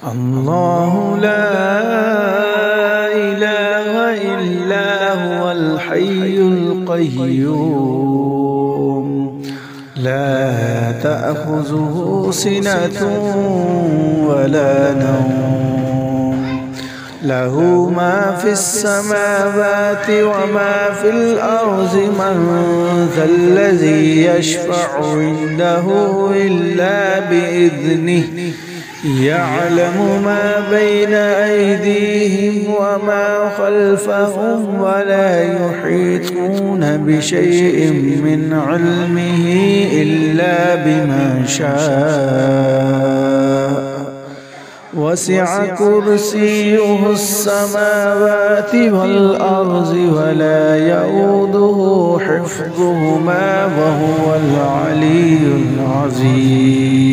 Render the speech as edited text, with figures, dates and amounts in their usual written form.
الله لا إله إلا هو الحي القيوم لا تأخذه سنة ولا نوم له ما في السماوات وما في الأرض من ذا الذي يشفع عنده إلا بإذنه يعلم ما بين أيديهم وما خلفهم ولا يحيطون بشيء من علمه إلا بما شاء وسع كرسيه السماوات والأرض ولا يؤوده حفظهما وهو العلي العظيم.